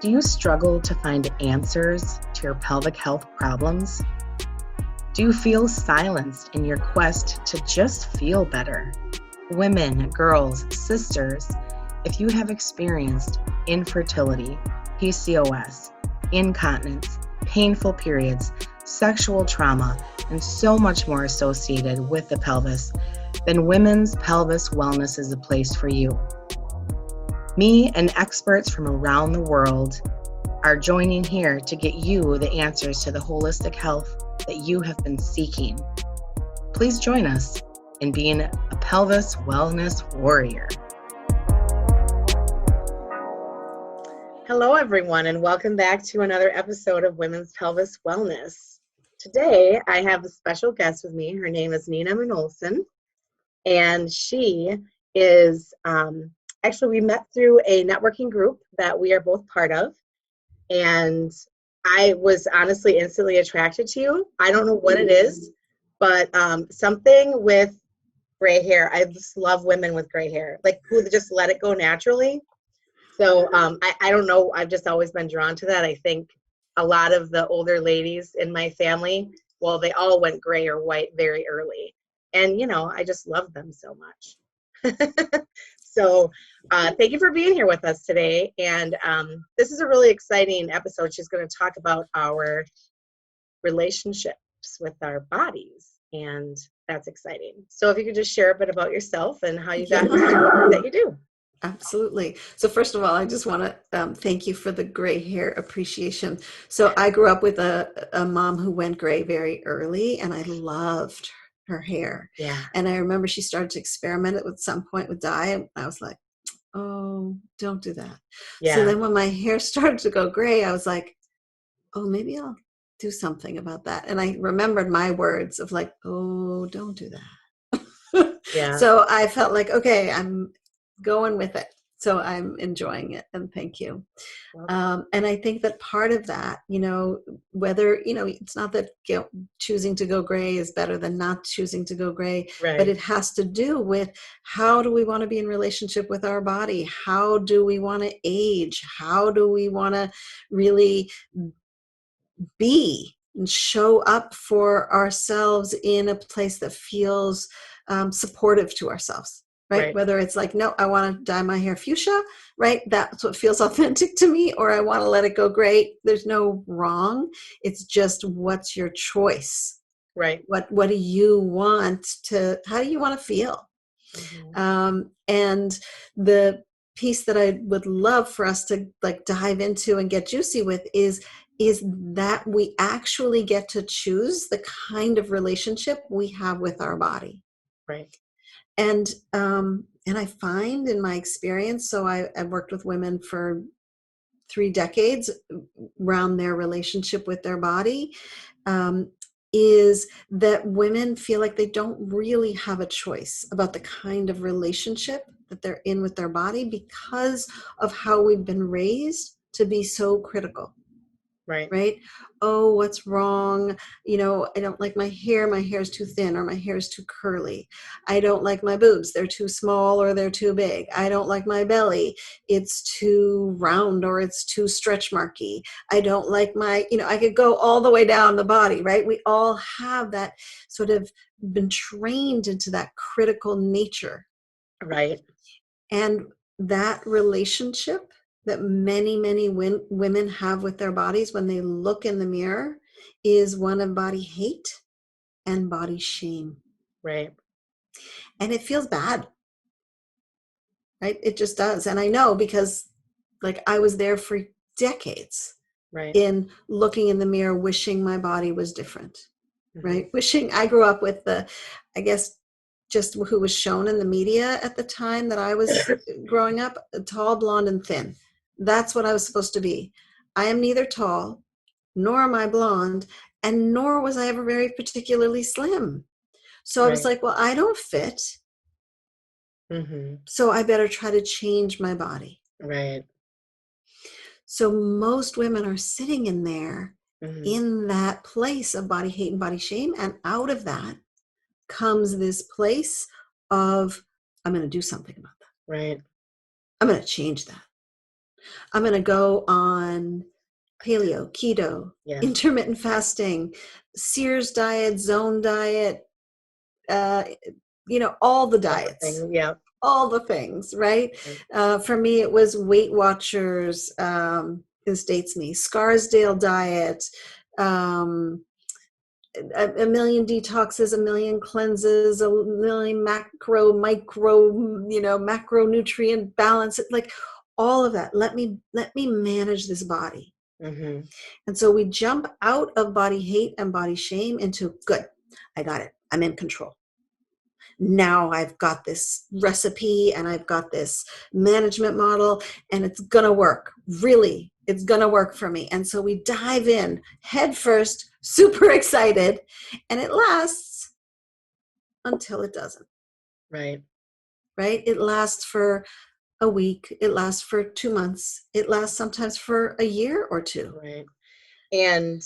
Do you struggle to find answers to your pelvic health problems? Do you feel silenced in your quest to just feel better? Women, girls, sisters, if you have experienced infertility, PCOS, incontinence, painful periods, sexual trauma, and so much more associated with the pelvis, then Women's Pelvis Wellness is a place for you. Me and experts from around the world are joining here to get you the answers to the holistic health that you have been seeking. Please join us in being a pelvis wellness warrior. Hello, everyone, and welcome back to another episode of Women's Pelvis Wellness. Today, I have a special guest with me. Her name is Nina Manolson, and she is actually, we met through a networking group that we are both part of, and I was honestly instantly attracted to you. I don't know what it is, but something with gray hair. I just love women with gray hair, like who just let it go naturally. So I don't know. I've just always been drawn to that. I think a lot of the older ladies in my family, well, they all went gray or white very early. And, you know, I just love them so much. So thank you for being here with us today. And this is a really exciting episode. She's going to talk about our relationships with our bodies. And that's exciting. So if you could just share a bit about yourself and how you got into the work that you do. Absolutely. So first of all, I just want to thank you for the gray hair appreciation. So I grew up with a mom who went gray very early, and I loved her hair. Yeah. And I remember she started to experiment at some point with dye, and I was like, oh, don't do that. Yeah. So then when my hair started to go gray, I was like, oh, maybe I'll do something about that. And I remembered my words of like, oh, don't do that. Yeah. So I felt like, okay, I'm going with it. So I'm enjoying it, and thank you. And I think that part of that, you know, whether, you know, it's not that choosing to go gray is better than not choosing to go gray, Right. but it has to do with how do we want to be in relationship with our body? How do we want to age? How do we want to really be and show up for ourselves in a place that feels supportive to ourselves? Right? Whether it's like, no, I want to dye my hair fuchsia, right? That's what feels authentic to me, or I want to let it go gray. There's no wrong. It's just, what's your choice? Right. What do you want how do you want to feel? Mm-hmm. And the piece that I would love for us to like dive into and get juicy with is that we actually get to choose the kind of relationship we have with our body. Right. And I find in my experience, so I've worked with women for 3 decades around their relationship with their body, is that women feel like they don't really have a choice about the kind of relationship that they're in with their body because of how we've been raised to be so critical. Right? Oh, what's wrong? You know, I don't like my hair. My hair is too thin, or my hair is too curly. I don't like my boobs. They're too small or they're too big. I don't like my belly. It's too round or it's too stretch marky. I don't like my, you know, I could go all the way down the body, right? We all have that sort of been trained into that critical nature. Right. And that relationship that many, many women have with their bodies when they look in the mirror is one of body hate and body shame. Right. And it feels bad. Right? It just does. And I know because like I was there for decades. Right. In looking in the mirror, wishing my body was different. Mm-hmm. Right? Wishing I grew up with I guess, just who was shown in the media at the time that I was growing up, tall, blonde, and thin. That's what I was supposed to be. I am neither tall, nor am I blonde, and nor was I ever very particularly slim. So I was like, well, I don't fit. Mm-hmm. So I better try to change my body. Right. So most women are sitting in there, mm-hmm. in that place of body hate and body shame. And out of that comes this place of, I'm going to do something about that. Right. I'm going to change that. I'm going to go on paleo, keto, Yeah. intermittent fasting, Sears diet, zone diet, uh, all the All the diets, things. Yeah. all the things, right? Right. For me, it was Weight Watchers, this dates me, Scarsdale diet, um, a million detoxes, a million cleanses, a million macronutrient balance, like all of that. Let me manage this body. Mm-hmm. And so we jump out of body hate and body shame into, good, I got it, I'm in control. Now I've got this recipe and I've got this management model, and it's gonna work. Really, it's gonna work for me. And so we dive in head first, super excited, and it lasts until it doesn't, Right. right? It lasts for a week, it lasts for 2 months, it lasts sometimes for a year or two. Right. And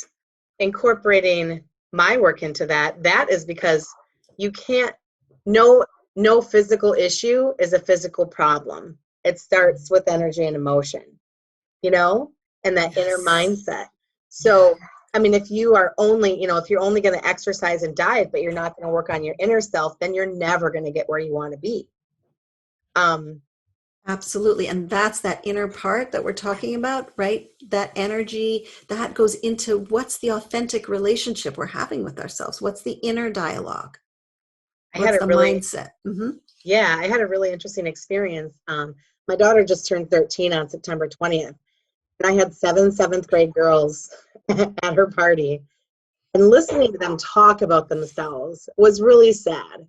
incorporating my work into that is because you can't, no, no physical issue is a physical problem. It starts with energy and emotion, you know, and that inner Yes. mindset. Yeah. So, I mean, if you are only, if you're only going to exercise and diet, but you're not going to work on your inner self, then you're never going to get where you want to be. Um, Absolutely. And that's that inner part that we're talking about, right? That energy that goes into what's the authentic relationship we're having with ourselves? What's the inner dialogue? I had What's a the really, mindset? yeah, I had a really interesting experience. My daughter just turned 13 on September 20th, and I had seven seventh grade girls at her party. And listening to them talk about themselves was really sad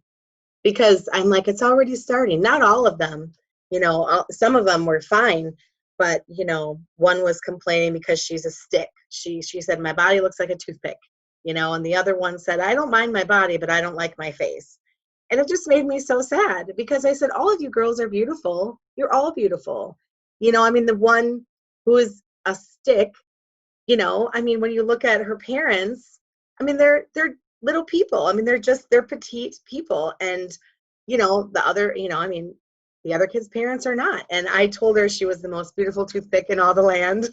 because I'm like, it's already starting. Not all of them, some of them were fine, but one was complaining because she's a stick. She said my body looks like a toothpick, and the other one said I don't mind my body, but I don't like my face. And it just made me so sad because I said, all of you girls are beautiful. You're all beautiful. I mean, the one who is a stick, I mean, when you look at her parents, I mean, they're little people. I mean, they're petite people. And, the other, I mean, the other kids' parents are not. And I told her she was the most beautiful toothpick in all the land.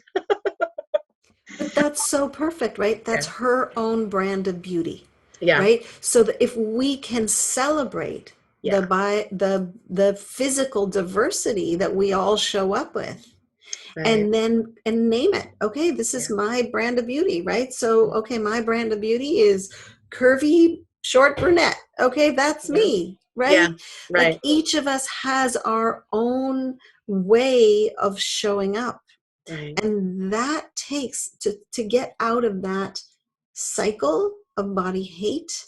But that's so perfect, right? Yeah. That's her own brand of beauty, Yeah. right? So that if we can celebrate Yeah. the physical diversity that we all show up with, Right. and then and name it, okay, this is Yeah. my brand of beauty, right? So okay, my brand of beauty is curvy short brunette, okay, that's Yeah. me, Yeah. right? Like Right. each of us has our own way of showing up, Right. and that takes to get out of that cycle of body hate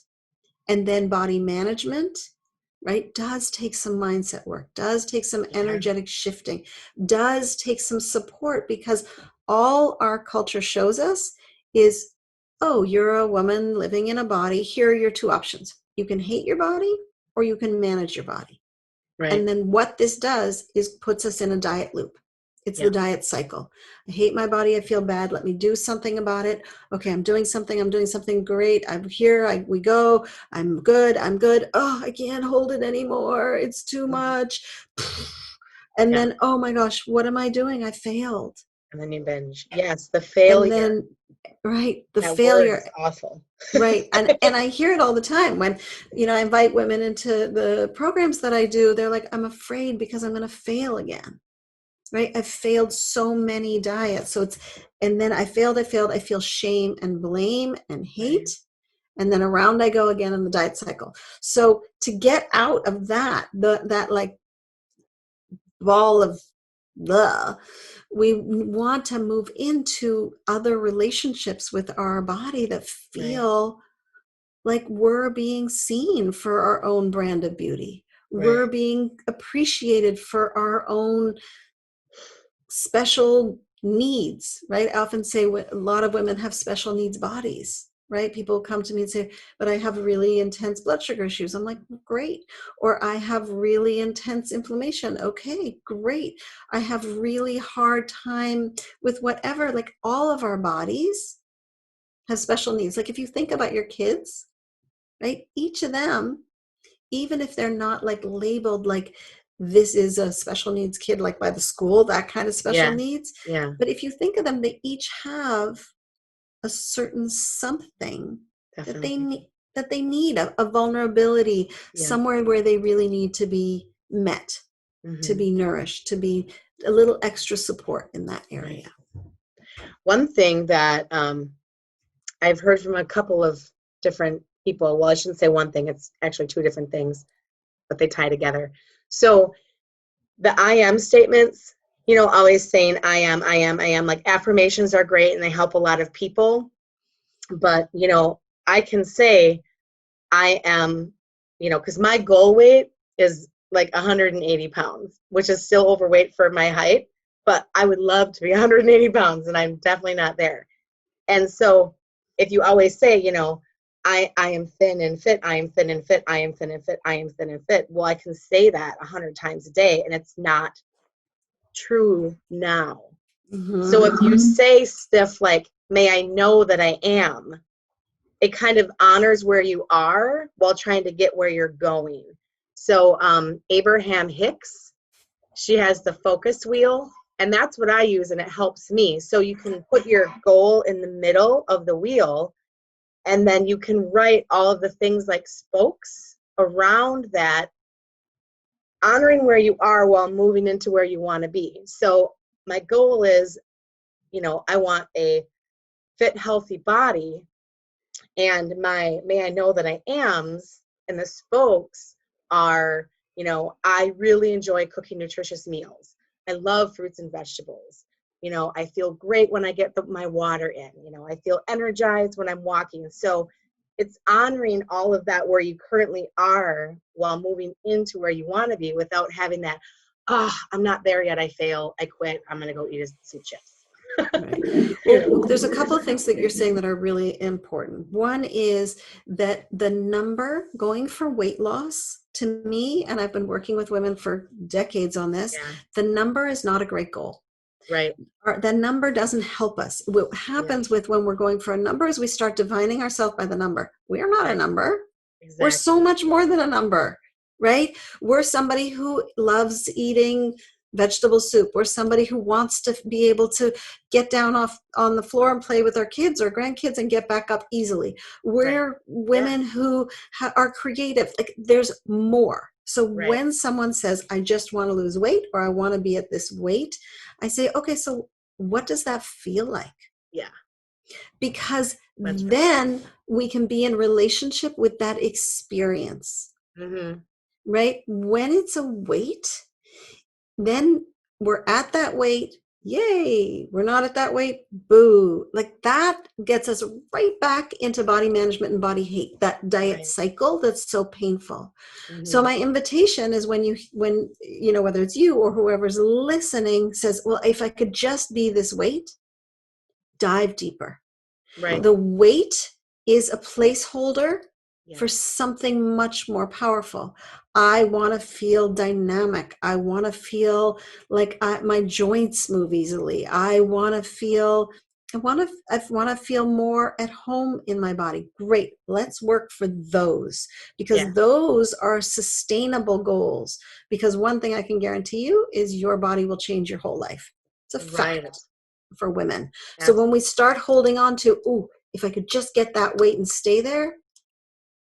and then body management, right, does take some mindset work, does take some Yeah. energetic shifting, does take some support, because all our culture shows us is, oh, you're a woman living in a body, here are your two options: you can hate your body or you can manage your body. Right. And then what this does is puts us in a diet loop. It's the Yeah. diet cycle. I hate my body. I feel bad. Let me do something about it. Okay, I'm doing something. I'm doing something great. I'm here. We go. I'm good. I'm good. Oh, I can't hold it anymore. It's too Mhm. much. And Yeah. then, oh my gosh, what am I doing? I failed. And then you binge. Yes. The And failure. then, right, the That word is failure. awful. Right. And I hear it all the time when, I invite women into the programs that I do. They're like, I'm afraid because I'm going to fail again. Right. I've failed so many diets. So and then I failed, I feel shame and blame and Right. hate. And then around I go again in the diet cycle. So to get out of that like ball of the, we want to move into other relationships with our body that Right. feel like we're being seen for our own brand of beauty. Right. We're being appreciated for our own special needs, right? I often say a lot of women have special needs bodies, right? People come to me and say, but I have really intense blood sugar issues. I'm like, great. Or I have really intense inflammation. Okay, great. I have really hard time with whatever. Like all of our bodies have special needs. Like if you think about your kids, right? Each of them, even if they're not like labeled like this is a special needs kid, like by the school, that kind of special Yeah. needs. Yeah. But if you think of them, they each have a certain something that they Definitely. need, a vulnerability, Yeah. somewhere where they really need to be met, to Mm-hmm. be nourished, to be a little extra support in that area. Right. One thing that I've heard from a couple of different people, well, I shouldn't say one thing, it's actually two different things, but they tie together. So the I am statements, always saying I am, I am, I am, like affirmations are great and they help a lot of people. But, I can say I am, because my goal weight is like 180 pounds, which is still overweight for my height, but I would love to be 180 pounds and I'm definitely not there. And so if you always say, I am thin and fit, I am thin and fit, I am thin and fit, I am thin and fit. Well, I can say that 100 times a day and it's not true now. So if you say stuff like, may I know that I am, it kind of honors where you are while trying to get where you're going. So Abraham Hicks, she has the focus wheel, and that's what I use, and it helps me. So you can put your goal in the middle of the wheel, and then you can write all of the things like spokes around that, honoring where you are while moving into where you want to be. So my goal is, I want a fit, healthy body, and my may I know that I am's and the spokes are, I really enjoy cooking nutritious meals. I love fruits and vegetables. I feel great when I get my water in. I feel energized when I'm walking. So it's honoring all of that where you currently are while moving into where you want to be without having that, I'm not there yet, I fail, I quit, I'm going to go eat some chips. Right. Well, there's a couple of things that you're saying that are really important. One is that the number going for weight loss, to me, and I've been working with women for decades on this, Yeah. the number is not a great goal. Right. The number doesn't help us. What happens with when we're going for a number is we start defining ourselves by the number. We are not a number. Exactly. We're so much more than a number, right? We're somebody who loves eating vegetable soup. We're somebody who wants to be able to get down off on the floor and play with our kids or grandkids and get back up easily. We're women who are creative. Like, there's more. So when someone says, I just want to lose weight or I want to be at this weight, I say, okay, so what does that feel like? Yeah. Because then we can be in relationship with that experience. Mm-hmm. Right? When it's a weight, then we're at that weight. Yay. We're not at that weight. Boo. Like, that gets us right back into body management and body hate, that diet cycle that's so painful. Mm-hmm. So my invitation is when whether it's you or whoever's listening says, well, if I could just be this weight, dive deeper. Right. The weight is a placeholder for something much more powerful. I want to feel dynamic. I want to feel like my joints move easily. I want to feel more at home in my body. Great. Let's work for those, because those are sustainable goals. Because one thing I can guarantee you is your body will change your whole life. It's a fact for women. So when we start holding on to, if I could just get that weight and stay there,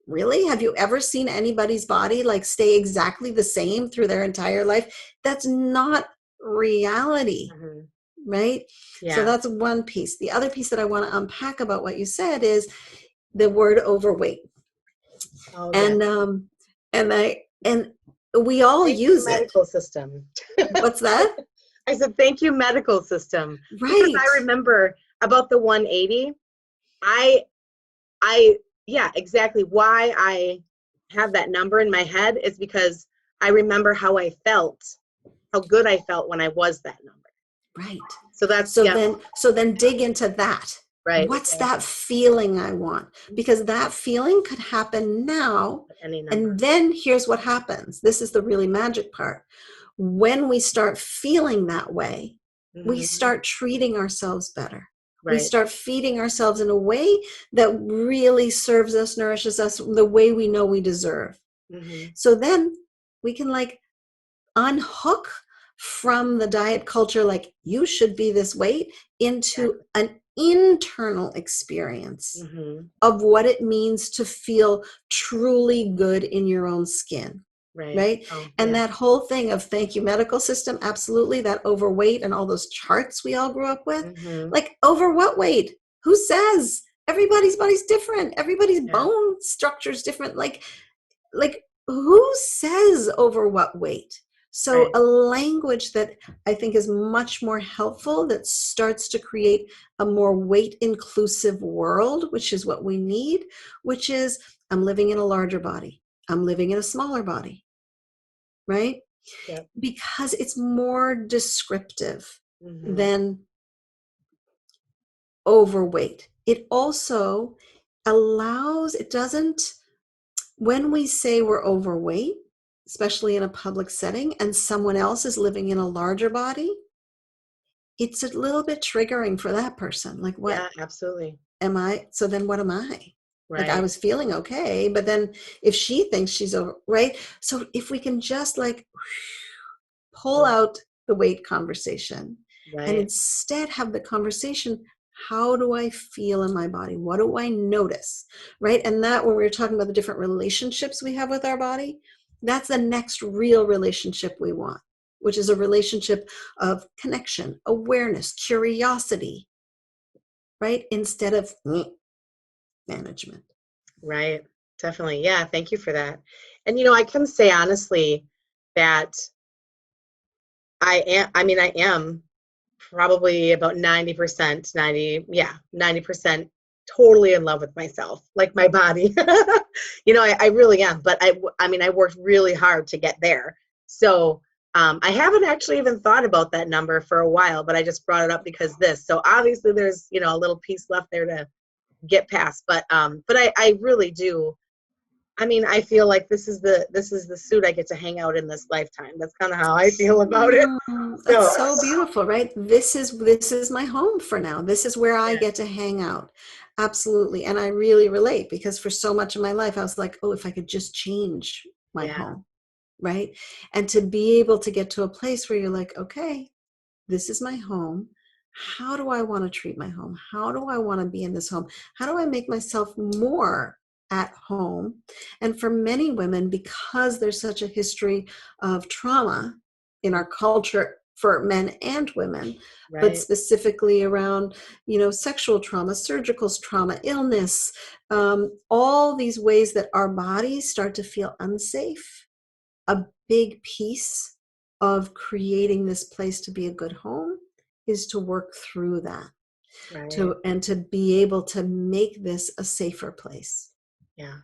really? Have you ever seen anybody's body like stay exactly the same through their entire life? That's not reality, right? Yeah. So that's one piece. The other piece that I want to unpack about what you said is the word overweight. And we all use it. Medical system. What's that? I said, thank you, medical system. Right. Because I remember about the 180. Exactly why I have that number in my head is because I remember how I felt, how good I felt when I was that number. Right. So that's so then dig into that. Right. What's that feeling I want? Because that feeling could happen now. And then here's what happens. This is the really magic part. When we start feeling that way, we start treating ourselves better. Right. We start feeding ourselves in a way that really serves us, nourishes us the way we know we deserve. So then we can unhook from the diet culture, like you should be this weight, into Exactly. an internal experience Mm-hmm. of what it means to feel truly good in your own skin. Right. Right. Oh, And yeah. that whole thing of thank you, medical system, absolutely. That overweight and all those charts we all grew up with, Mm-hmm. like over what weight? Who says? Everybody's body's different. Everybody's Yeah. bone structure is different. Like who says over what weight? So Right. a language that I think is much more helpful, that starts to create a more weight inclusive world, which is what we need, which is I'm living in a larger body, I'm living in a smaller body, right? Yep. Because it's more descriptive Mm-hmm. than overweight. It also allows, it doesn't, when we say we're overweight, especially in a public setting, and someone else is living in a larger body, it's a little bit triggering for that person. Like, what Yeah, absolutely. am I? So then what am I? Like, I Right. was feeling okay, but then if she thinks she's over, right? So if we can just like pull Mm. out the weight conversation and Right. instead have the conversation, how do I feel in my body? What do I notice? Right. And that, when we were talking about the different relationships we have with our body, that's the next real relationship we want, which is a relationship of connection, awareness, curiosity, right? Instead of management. Right. Definitely. Yeah. Thank you for that. And I can say honestly that I am probably about 90%, 90% totally in love with myself, like my body. I really am. But I worked really hard to get there. So I haven't actually even thought about that number for a while, but I just brought it up because this. So obviously there's, a little piece left there to get past. But I really do. I feel like this is the suit I get to hang out in this lifetime. That's kind of how I feel about it. That's So so beautiful, right? This is my home for now. This is where I yeah, get to hang out. Absolutely. And I really relate, because for so much of my life I was like, oh, if I could just change my yeah, home, right? And to be able to get to a place where you're like, okay, this is my home. How do I want to treat my home? How do I want to be in this home? How do I make myself more at home? And for many women, because there's such a history of trauma in mm, our culture for men and women, but right, specifically around, sexual trauma, surgical trauma, illness, all these ways that our bodies start to feel unsafe. A big piece of creating this place to be a good home is to work through that, right, to be able to make this a safer place. yeah.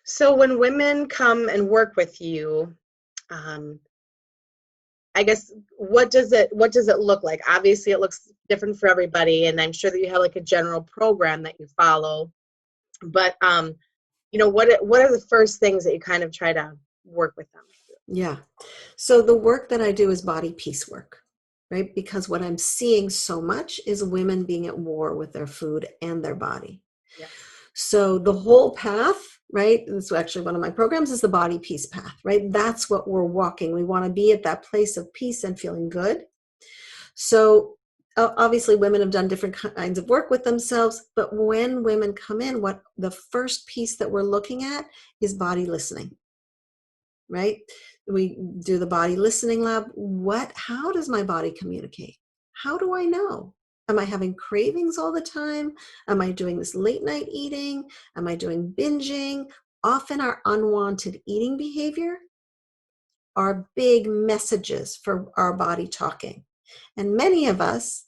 So when women come and work with you, um, I guess what does it look like? Obviously, it looks different for everybody, and I'm sure that you have like a general program that you follow. But what are the first things that you kind of try to work with them through? Yeah. So the work that I do is body peace work, right? Because what I'm seeing so much is women being at war with their food and their body. Yes. So the whole path, right? This is actually one of my programs, is the body peace path, right? That's what we're walking. We want to be at that place of peace and feeling good. So obviously women have done different kinds of work with themselves, but when women come in, what the first piece that we're looking at is body listening, right? We do the body listening lab. How does my body communicate? How do I know? Am I having cravings all the time? Am I doing this late night eating? Am I doing binging? Often our unwanted eating behavior are big messages for our body talking. And many of us,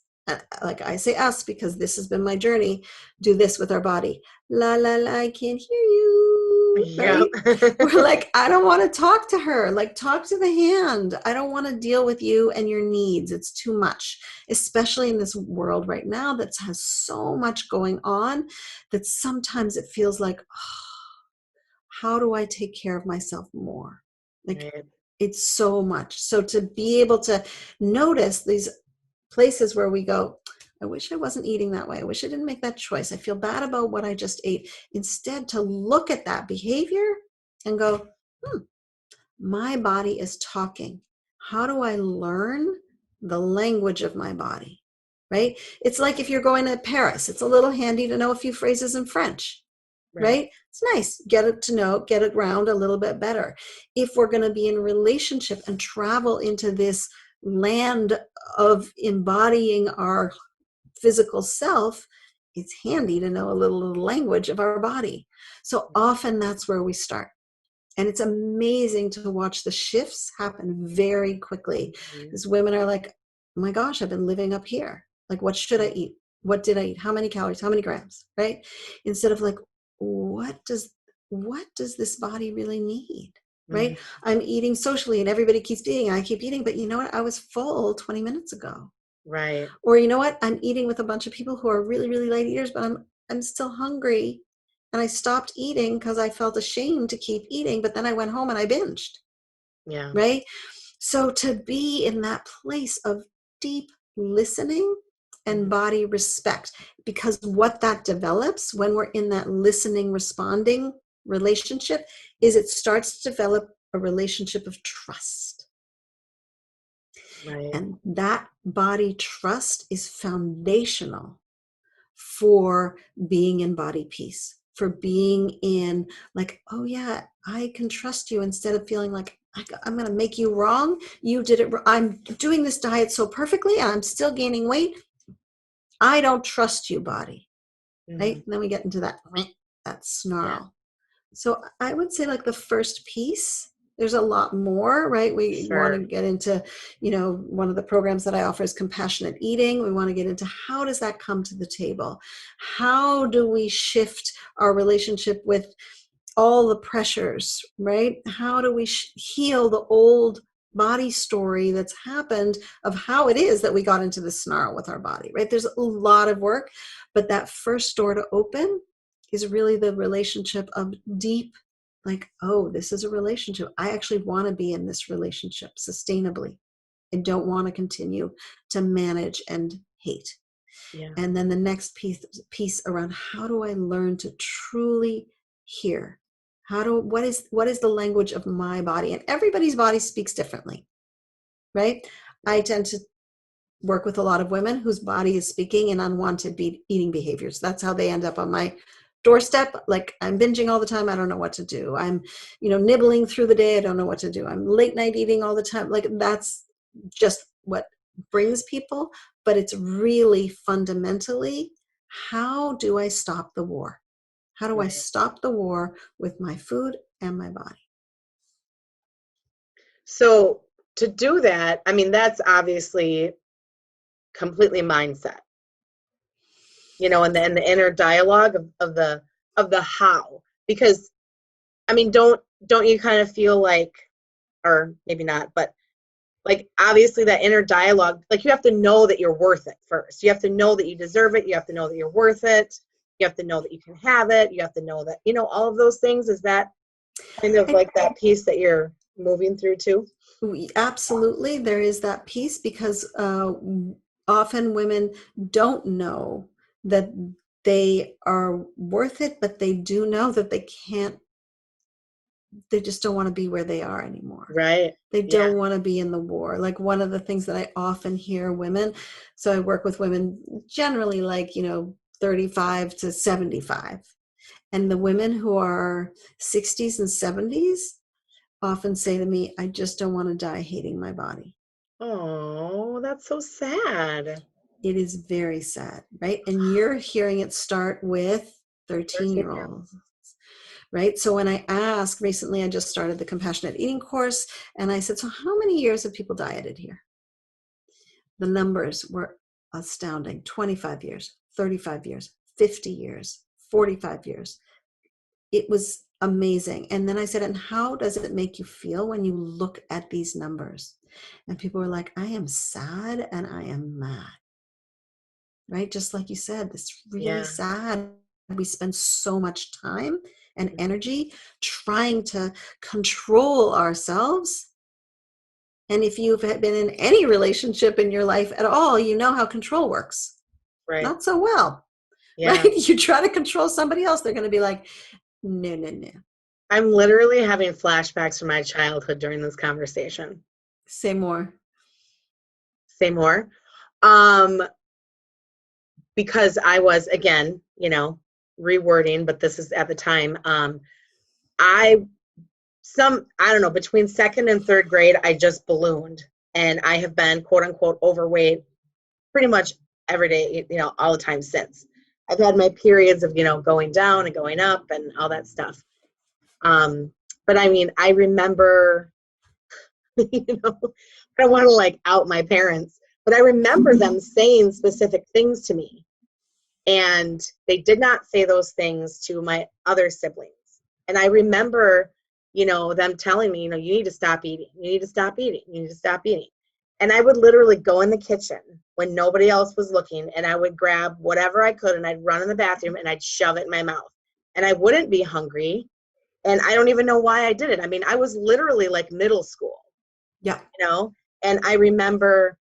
like I say us because this has been my journey, do this with our body. La, la, la, I can't hear you, Yeah. right? We're like, I don't want to talk to her. Like, talk to the hand. I don't want to deal with you and your needs. It's too much, especially in this world right now that has so much going on that sometimes it feels like, oh, how do I take care of myself more? Like, Right. it's so much. So to be able to notice these places where we go, I wish I wasn't eating that way. I wish I didn't make that choice. I feel bad about what I just ate. Instead, to look at that behavior and go, My body is talking. How do I learn the language of my body? Right? It's like if you're going to Paris, it's a little handy to know a few phrases in French, Right. right? It's nice. Get it to know, get it around a little bit better. If we're going to be in a relationship and travel into this land of embodying our physical self, it's handy to know a little language of our body. So often that's where we start. And it's amazing to watch the shifts happen very quickly, Mhm. because women are like, oh my gosh, I've been living up here. Like, what should I eat? What did I eat? How many calories? How many grams? Right? Instead of like, what does what does this body really need? Mhm. Right? I'm eating socially and everybody keeps eating. I keep eating, but you know what? I was full 20 minutes ago. Right. Or you know what? I'm eating with a bunch of people who are really, really late eaters, but I'm still hungry. And I stopped eating because I felt ashamed to keep eating, but then I went home and I binged, Yeah. right? So to be in that place of deep listening and Mhm. body respect, because what that develops when we're in that listening, responding relationship is it starts to develop a relationship of trust. Right. And that body trust is foundational for being in body peace, for being in like, oh yeah, I can trust you, instead of feeling like I'm going to make you wrong. You did it. I'm doing this diet so perfectly and I'm still gaining weight. I don't trust you, body. Mhm. Right. And then we get into that Yeah. snarl. So I would say like the first piece, there's a lot more, right? We want to Sure. get into, one of the programs that I offer is compassionate eating. We want to get into how does that come to the table? How do we shift our relationship with all the pressures, right? How do we heal the old body story that's happened of how it is that we got into the snarl with our body, right? There's a lot of work, but that first door to open is really the relationship of deep, like, oh, this is a relationship. I actually want to be in this relationship sustainably. I don't want to continue to manage and hate. Yeah. And then the next piece around how do I learn to truly hear? What is the language of my body? And everybody's body speaks differently, right? I tend to work with a lot of women whose body is speaking in unwanted eating behaviors. That's how they end up on my doorstep. Like, I'm binging all the time. I don't know what to do. I'm, nibbling through the day. I don't know what to do. I'm late night eating all the time. Like, that's just what brings people. But it's really fundamentally, how do I stop the war? How do I Right. stop the war with my food and my body? So to do that, I mean, that's obviously completely mindset, and the inner dialogue of the how. Because I mean, don't you kind of feel like, or maybe not, but like obviously that inner dialogue, like you have to know that you're worth it first. You have to know that you deserve it. You have to know that you're worth it. You have to know that you can have it. You have to know that, all of those things. Is that kind of I like that piece that you're moving through too? Absolutely, there is that piece because often women don't know that they are worth it, but they do know that they can't, they just don't want to be where they are anymore. Right. They Yeah. don't want to be in the war. Like, one of the things that I often hear women, so I work with women generally like, 35 to 75. And the women who are 60s and 70s often say to me, I just don't want to die hating my body. Oh, that's so sad. It is very sad, right? And you're hearing it start with 13 13-year years. olds, right? So when I ask, recently I just started the compassionate eating course, and I said, so how many years have people dieted here? The numbers were astounding. 25 years, 35 years, 50 years, 45 years. It was amazing. And then I said, and how does it make you feel when you look at these numbers? And people were like, I am sad and I am mad. Right? Just like you said, it's really Yeah. sad. We spend so much time and energy trying to control ourselves. And if you've been in any relationship in your life at all, you know how control works. Right. Not so well, Yeah. right? You try to control somebody else, they're going to be like, no, no, no. I'm literally having flashbacks from my childhood during this conversation. Say more. Say more. Um, because I was, again, rewording, but this is at the time. I I don't know, between second and third grade, I just ballooned, and I have been quote unquote overweight pretty much every day, all the time since. I've had my periods of, going down and going up and all that stuff. But I mean, I remember, I don't want to like out my parents, but I remember them saying specific things to me. And they did not say those things to my other siblings. And I remember, them telling me, you need to stop eating. You need to stop eating. You need to stop eating. And I would literally go in the kitchen when nobody else was looking, and I would grab whatever I could and I'd run in the bathroom and I'd shove it in my mouth. And I wouldn't be hungry. And I don't even know why I did it. I mean, I was literally like middle school, Yeah. And I remember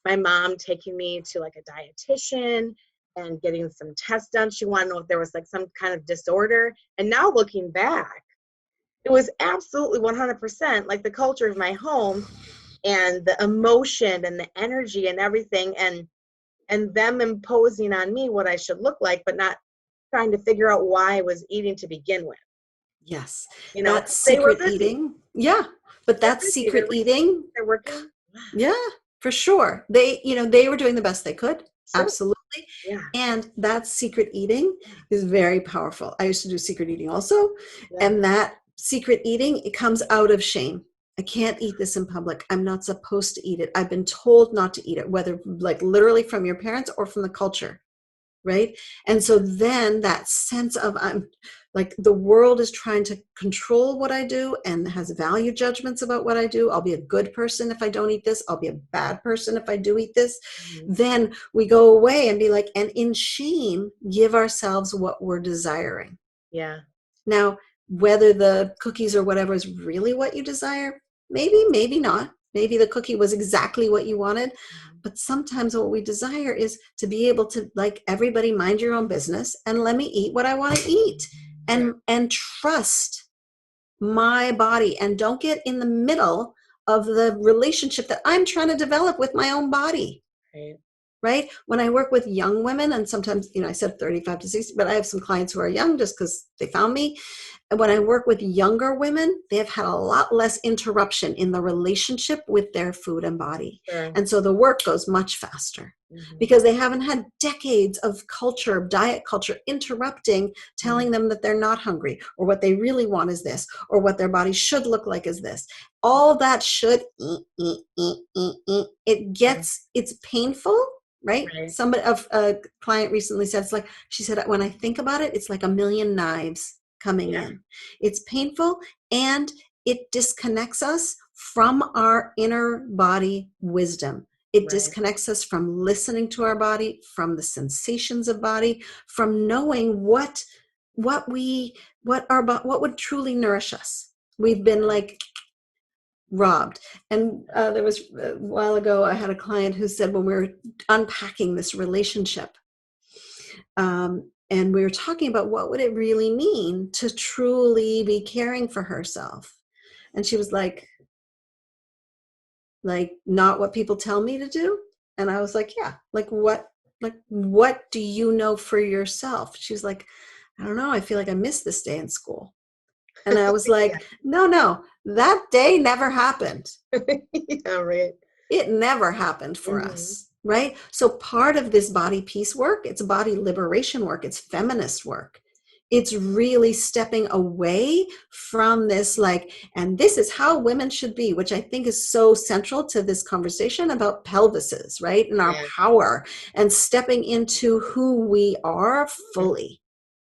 my mom taking me to like a dietitian and getting some tests done. She wanted to know if there was like some kind of disorder. And now looking back, it was absolutely 100% like the culture of my home and the emotion and the energy and everything, and them imposing on me what I should look like, but not trying to figure out why I was eating to begin with. Yes. Because That's they were secret busy. eating. Yeah. But They're that's busy. secret eating. They're working. Yeah, for sure. They were doing the best they could. Sure. Absolutely. Yeah. And that secret eating is very powerful. I used to do secret eating also. Yeah. And that secret eating, it comes out of shame. I can't eat this in public. I'm not supposed to eat it. I've been told not to eat it, whether like literally from your parents or from the culture. Right. And so then that sense of I'm like the world is trying to control what I do and has value judgments about what I do. I'll be a good person if I don't eat this. I'll be a bad person if I do eat this. Mm-hmm. Then we go away and be like, and in shame, give ourselves what we're desiring. Yeah. Now, whether the cookies or whatever is really what you desire, maybe, maybe not. Maybe the cookie was exactly what you wanted. But sometimes what we desire is to be able to, like everybody, mind your own business and let me eat what I want to eat and trust my body and don't get in the middle of the relationship that I'm trying to develop with my own body. Right. Right? When I work with young women, and sometimes, I said 35 to 60, but I have some clients who are young just because they found me. And when I work with younger women, they have had a lot less interruption in the relationship with their food and body. Sure. And so the work goes much faster because they haven't had decades of culture, diet culture interrupting, telling them that they're not hungry or what they really want is this or what their body should look like is this. All that should, it's painful. Right? Somebody of a client recently said, she said, when I think about it, it's like a million knives coming in. It's painful and it disconnects us from our inner body wisdom. It disconnects us from listening to our body, from the sensations of body, from knowing what would truly nourish us. We've been like robbed. And there was a while ago, I had a client who said when we were unpacking this relationship, and we were talking about what would it really mean to truly be caring for herself. And she was like not what people tell me to do. And I was like, yeah, what do you know for yourself? She was like, I don't know. I feel like I missed this day in school. And I was like, no, that day never happened. Yeah, right. It never happened for us, right? So part of this body peace work, it's body liberation work, it's feminist work. It's really stepping away from this and this is how women should be, which I think is so central to this conversation about pelvises, right? And our power and stepping into who we are fully.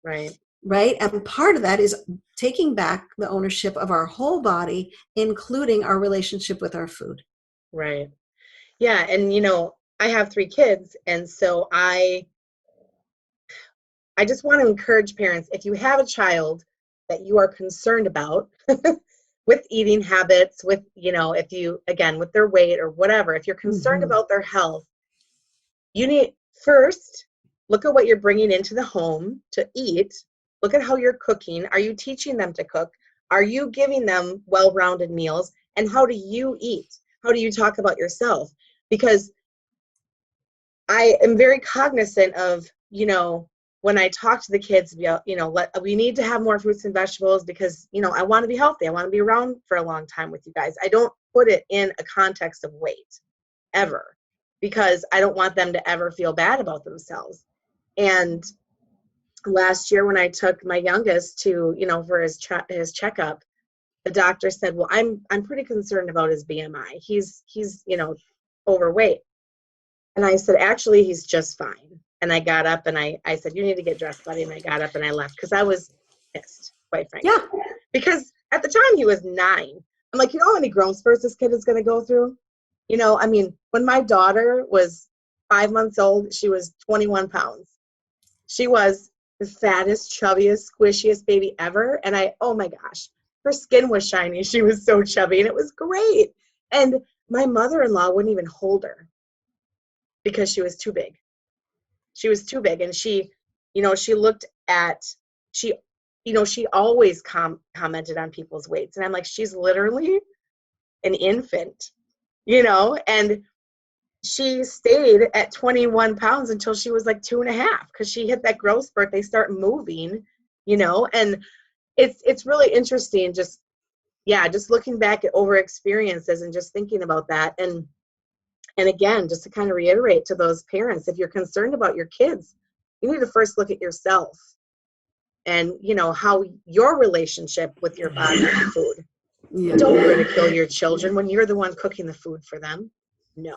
Right. Right. And part of that is taking back the ownership of our whole body, including our relationship with our food. Right. Yeah. And, I have 3 kids. And so I just want to encourage parents, if you have a child that you are concerned about with eating habits, with, if you, again, with their weight or whatever, if you're concerned about their health, you need first look at what you're bringing into the home to eat. Look at how you're cooking. Are you teaching them to cook? Are you giving them well-rounded meals? And how do you eat? How do you talk about yourself? Because I am very cognizant of, when I talk to the kids about, we need to have more fruits and vegetables because, I want to be healthy. I want to be around for a long time with you guys. I don't put it in a context of weight ever, because I don't want them to ever feel bad about themselves. And last year when I took my youngest to, for his checkup, the doctor said, well, I'm pretty concerned about his BMI. He's overweight. And I said, actually, he's just fine. And I got up and I said, you need to get dressed, buddy. And I got up and I left because I was pissed, quite frankly. Yeah. Because at the time he was 9. I'm like, how many growth spurts this kid is going to go through? When my daughter was 5 months old, she was 21 pounds. She was the fattest, chubbiest, squishiest baby ever. And oh my gosh, her skin was shiny. She was so chubby and it was great. And my mother-in-law wouldn't even hold her because she was too big. She was too big. And she looked at, she always commented on people's weights. And I'm like, she's literally an infant, and she stayed at 21 pounds until she was like 2.5, because she hit that growth spurt. They start moving, and it's really interesting. Just looking back at over experiences and just thinking about that. And again, just to kind of reiterate to those parents, if you're concerned about your kids, you need to first look at yourself and, how your relationship with your body and food. Yeah. Don't ridicule your children when you're the one cooking the food for them. No.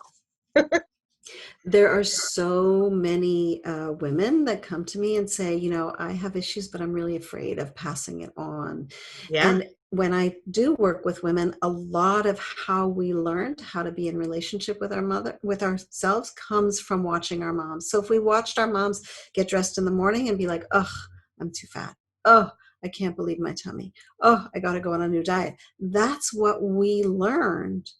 There are so many women that come to me and say, I have issues, but I'm really afraid of passing it on. Yeah. And when I do work with women, a lot of how we learned how to be in relationship with with ourselves comes from watching our moms. So if we watched our moms get dressed in the morning and be like, ugh, I'm too fat. Oh, I can't believe my tummy. Oh, I got to go on a new diet. That's what we learned.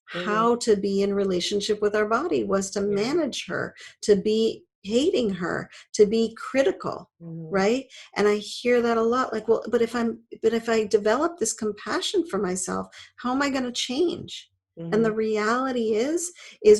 How to be in relationship with our body was to manage her, to be hating her, to be critical, right? And I hear that a lot, like, well, but if I develop this compassion for myself, how am I going to change? And the reality is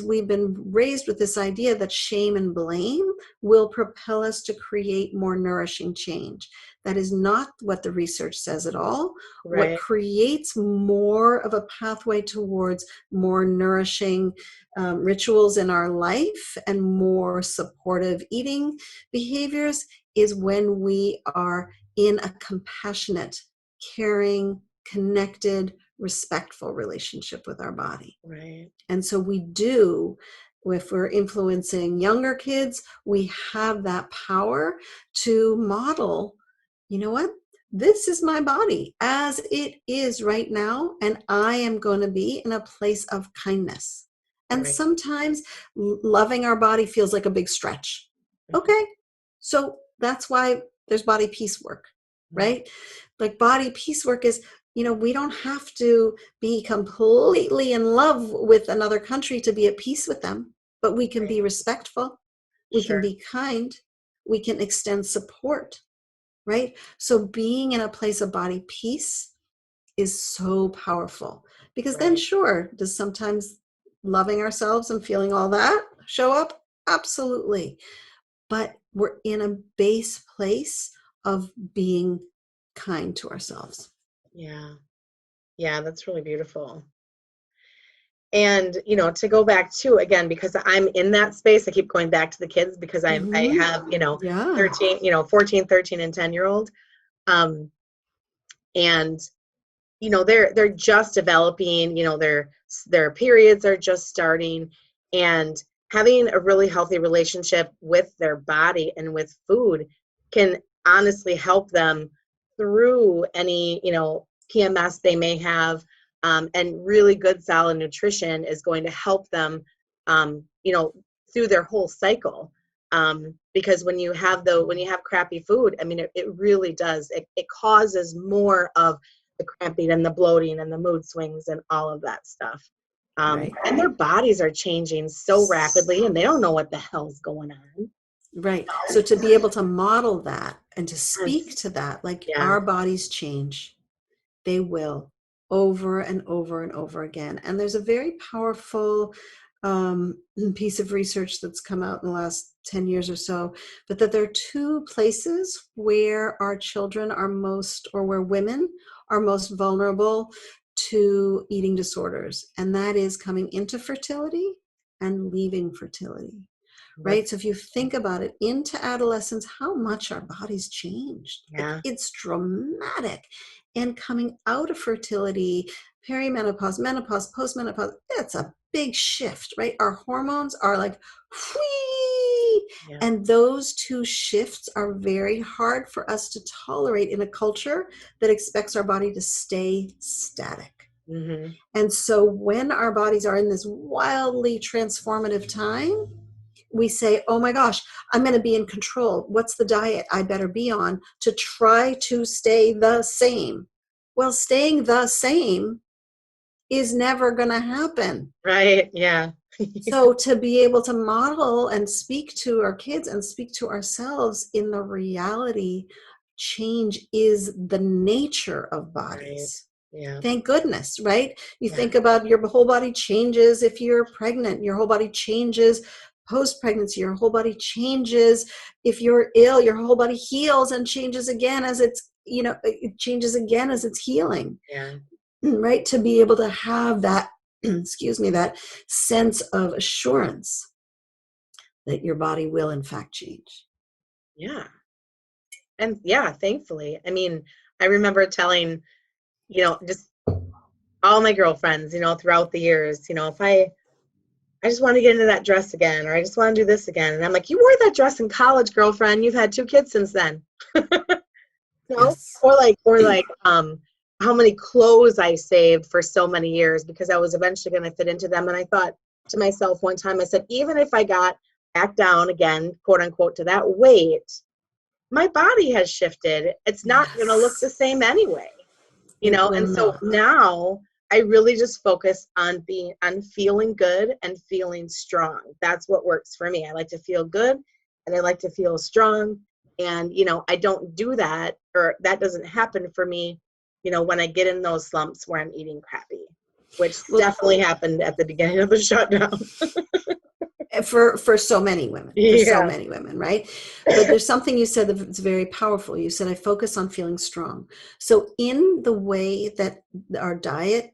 we've been raised with this idea that shame and blame will propel us to create more nourishing change. That is not what the research says at all. Right. What creates more of a pathway towards more nourishing rituals in our life and more supportive eating behaviors is when we are in a compassionate, caring, connected, respectful relationship with our body. Right. And so we do, if we're influencing younger kids, we have that power to model, you know what? This is my body as it is right now, and I am going to be in a place of kindness. And sometimes loving our body feels like a big stretch. Okay. So that's why there's body peace work, right? Like body peace work is, we don't have to be completely in love with another country to be at peace with them, but we can be respectful. We can be kind. We can extend support, right? So being in a place of body peace is so powerful, because then sure, does sometimes loving ourselves and feeling all that show up? Absolutely. But we're in a base place of being kind to ourselves. Yeah. Yeah, that's really beautiful. And, to go back to, again, because I'm in that space, I keep going back to the kids because I have, 13, 14, 13 and 10-year-old. And, they're just developing, their periods are just starting, and having a really healthy relationship with their body and with food can honestly help them through any, PMS they may have. And really good solid nutrition is going to help them, through their whole cycle. Because when you have crappy food, I mean, it really does. It causes more of the cramping and the bloating and the mood swings and all of that stuff. And their bodies are changing so rapidly, and they don't know what the hell's going on. Right. So to be able to model that and to speak to that, like our bodies change. They will, over and over and over again. And there's a very powerful piece of research that's come out in the last 10 years or so, but that there are two places where our children are most, or where women are most vulnerable to eating disorders. And that is coming into fertility and leaving fertility. Right? So if you think about it, into adolescence, how much our bodies changed. Like, Yeah. it's dramatic. And coming out of fertility, perimenopause, menopause, postmenopause, it's a big shift, right? Our hormones are like, whee! Yeah. And those two shifts are very hard for us to tolerate in a culture that expects our body to stay static. Mm-hmm. And so when our bodies are in this wildly transformative time, we say, oh my gosh, I'm going to be in control. What's the diet I better be on to try to stay the same? Well, staying the same is never going to happen. Right. Yeah. So to be able to model and speak to our kids and speak to ourselves in the reality, change is the nature of Right. bodies. Yeah. Thank goodness, right? You Yeah. think about your whole body changes if you're pregnant, your whole body changes post-pregnancy, your whole body changes if you're ill, your whole body heals and changes again as it's, it changes again as it's healing, Yeah. right? To be able to have that, excuse me, that sense of assurance that your body will in fact change. Yeah. And yeah, thankfully. I mean, I remember telling, just all my girlfriends, throughout the years, if I just want to get into that dress again, or I just want to do this again. And I'm like, you wore that dress in college, girlfriend. You've had 2 kids since then. Yes. Or like how many clothes I saved for so many years because I was eventually going to fit into them. And I thought to myself one time, I said, even if I got back down again, quote unquote, to that weight, my body has shifted. It's not going to look the Yes. same anyway. It will And so not. now I really just focus on feeling good and feeling strong. That's what works for me. I like to feel good and I like to feel strong. And I don't do that, or that doesn't happen for me when I get in those slumps where I'm eating crappy, which Well, definitely happened at the beginning of the shutdown. for so many women, Yeah. right? But there's something you said that's very powerful. You said, I focus on feeling strong. So in the way that our diets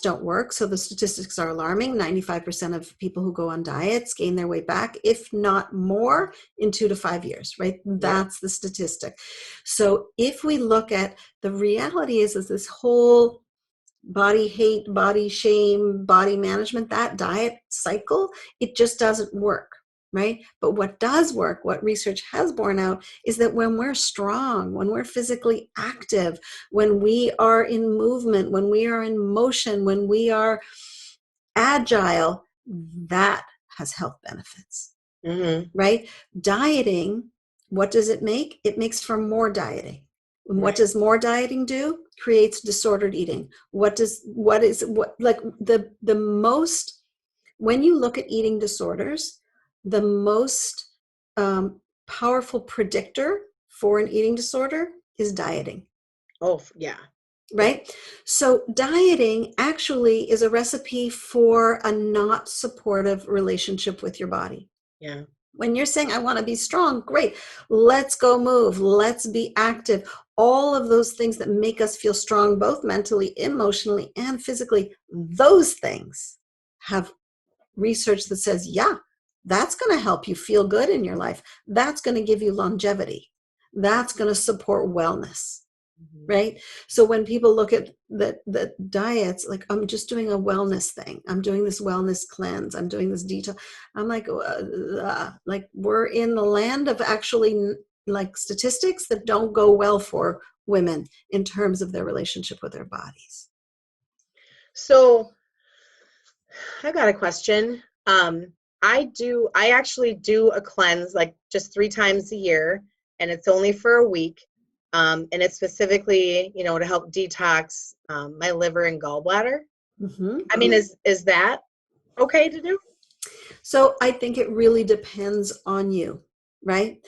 don't work, so the statistics are alarming. 95% of people who go on diets gain their weight back, if not more, in 2 to 5 years, right? Yeah. That's the statistic. So if we look at, the reality is this whole body hate, body shame, body management, that diet cycle, it just doesn't work, right? But what does work, what research has borne out, is that when we're strong, when we're physically active, when we are in movement, when we are in motion, when we are agile, that has health benefits, Mm-hmm. right? Dieting, what does it make? It makes for more dieting. And what Right. does more dieting do? Creates disordered eating. What like the most, when you look at eating disorders, the most powerful predictor for an eating disorder is dieting. Oh, yeah. Right? So dieting actually is a recipe for a not supportive relationship with your body. Yeah. When you're saying, I want to be strong, great. Let's go move. Let's be active. All of those things that make us feel strong, both mentally, emotionally, and physically, those things have research that says, yeah, that's going to help you feel good in your life. That's going to give you longevity. That's going to support wellness. Mm-hmm. Right? So when people look at the diets, like, I'm just doing a wellness thing, I'm doing this wellness cleanse, I'm doing this detox, I'm like we're in the land of actually, like, statistics that don't go well for women in terms of their relationship with their bodies. So I got a question. I actually do a cleanse like just 3 times a year, and it's only for a week. And it's specifically, to help detox my liver and gallbladder. Mm-hmm. I mean, is that okay to do? So I think it really depends on you, right?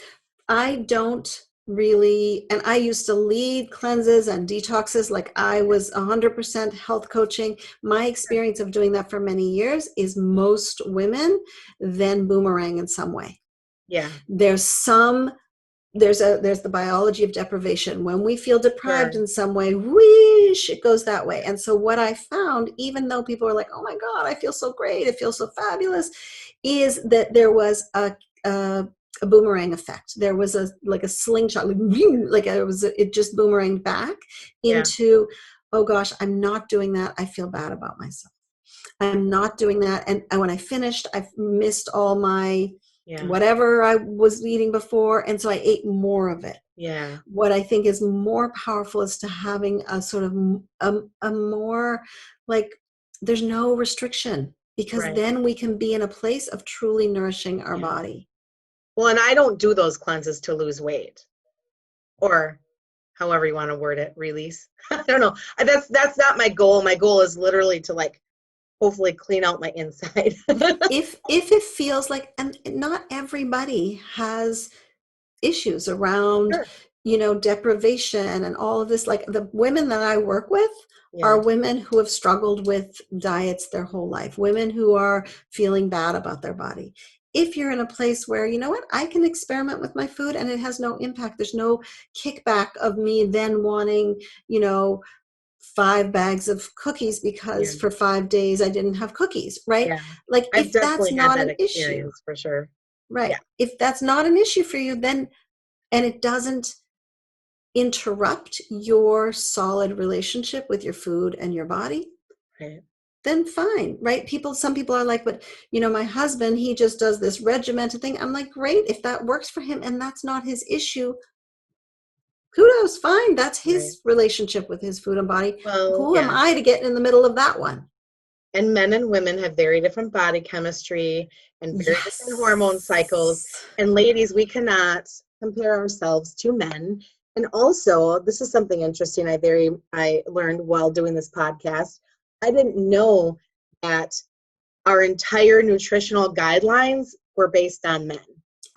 I don't really, and I used to lead cleanses and detoxes like I was 100% health coaching. My experience of doing that for many years is most women then boomerang in some way. Yeah. There's the biology of deprivation. When we feel deprived Sure. in some way, whoosh, it goes that way. And so what I found, even though people are like, oh my God, I feel so great, it feels so fabulous, is that there was a boomerang effect. There was a slingshot, like it just boomeranged back Yeah. into, oh gosh, I'm not doing that. I feel bad about myself. I'm not doing that. And when I finished, I missed all my Yeah. whatever I was eating before. And so I ate more of it. Yeah. What I think is more powerful is to having a sort of a more like, there's no restriction, because Right. then we can be in a place of truly nourishing our Yeah. body. Well, and I don't do those cleanses to lose weight, or however you want to word it, release. I don't know. That's not my goal. My goal is literally to like hopefully clean out my inside. If it feels like, and not everybody has issues around, Sure. deprivation and all of this. Like the women that I work with Yeah. are women who have struggled with diets their whole life, women who are feeling bad about their body. If you're in a place where, you know what, I can experiment with my food and it has no impact, there's no kickback of me then wanting, 5 bags of cookies Yeah. because for 5 days I didn't have cookies, right? Yeah. Like I've if that's definitely had not that an issue, experience for sure. right? Yeah. If that's not an issue for you, then, and it doesn't interrupt your solid relationship with your food and your body, Right. then fine, right? Some people are like, but my husband, he just does this regimented thing. I'm like, great, if that works for him and that's not his issue, kudos, fine. That's Right. his relationship with his food and body. Well, Who am yeah. I to get in the middle of that one? And men and women have very different body chemistry and very different hormone cycles. Yes. And ladies, we cannot compare ourselves to men. And also, this is something interesting I learned while doing this podcast. I didn't know that our entire nutritional guidelines were based on men.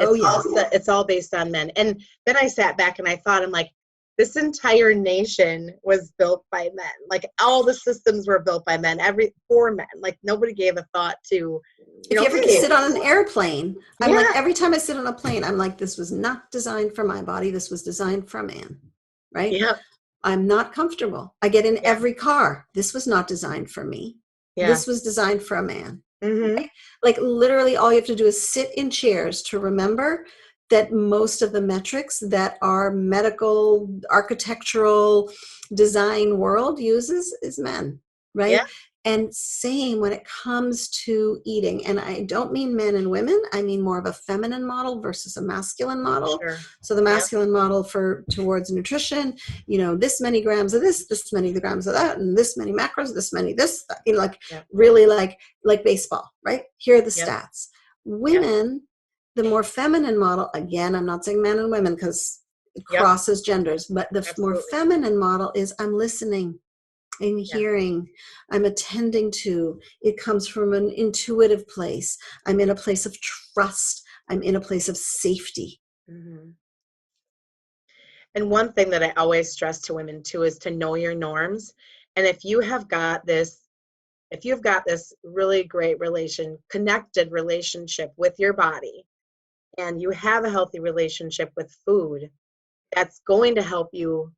Oh It's yeah. all it's all based on men. And then I sat back and I thought, I'm like, this entire nation was built by men. Like all the systems were built by men, for men. Like nobody gave a thought to, If you ever hey, sit on an airplane, I'm like, yeah, every time I sit on a plane, I'm like, this was not designed for my body. This was designed for man, right? yeah, I'm not comfortable. I get in yeah, every car. This was not designed for me. yeah. This was designed for a man. Mm-hmm. Like literally all you have to do is sit in chairs to remember that most of the metrics that our medical, architectural design world uses is men, Yeah, right? And same when it comes to eating. And I don't mean men and women, I mean more of a feminine model versus a masculine model. sure. So the Yeah, masculine model towards nutrition, this many grams of this many grams of that, and this many macros, this many this, like yeah, really like baseball, right? Here are the yep, stats. yep, Women, the more feminine model, again, I'm not saying men and women because it yep, crosses genders, but the more absolutely. feminine model is I'm listening, I'm Yeah. hearing, I'm attending to. It comes from an intuitive place. I'm in a place of trust. I'm in a place of safety. Mm-hmm. And one thing that I always stress to women too is to know your norms. And if you've got this really great connected relationship with your body, and you have a healthy relationship with food, that's going to help you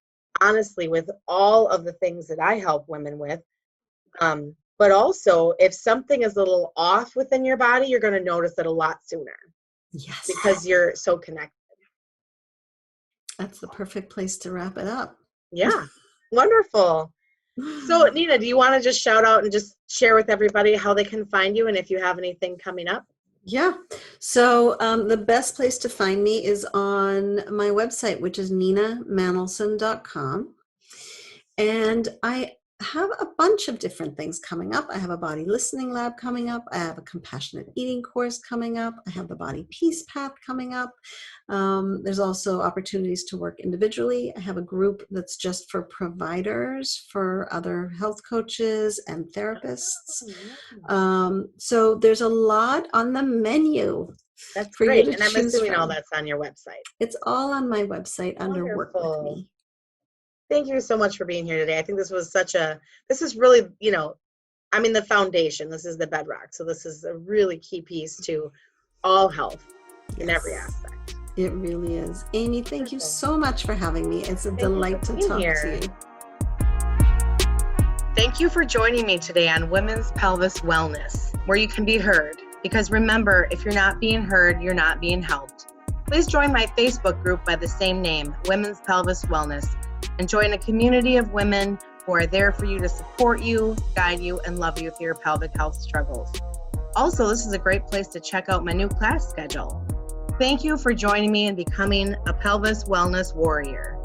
honestly with all of the things that I help women with. But also, if something is a little off within your body, you're going to notice it a lot sooner Yes. because you're so connected. That's the perfect place to wrap it up. Yeah, wonderful. So, Nina, do you want to just shout out and just share with everybody how they can find you and if you have anything coming up? Yeah. So the best place to find me is on my website, which is ninamanolson.com. And I have a bunch of different things coming up. I have a body listening lab coming up. I have a compassionate eating course coming up. I have the body peace path coming up. There's also opportunities to work individually. I have a group that's just for providers, for other health coaches and therapists. Oh, yeah. So there's a lot on the menu That's for you great. to And I'm choose assuming all from. that's on your website. It's all on my website under Work With Wonderful. Me. Thank you so much for being here today. I think this is really, the foundation. This is the bedrock. So this is a really key piece to all health in every Yes, aspect. it really is. Amy, thank you Wonderful. so much for having me. It's a Thank you delight for to being talk here. to you. Thank you for joining me today on Women's Pelvis Wellness, where you can be heard. Because remember, if you're not being heard, you're not being helped. Please join my Facebook group by the same name, Women's Pelvis Wellness, and join a community of women who are there for you to support you, guide you, and love you through your pelvic health struggles. Also, this is a great place to check out my new class schedule. Thank you for joining me and becoming a pelvis wellness warrior.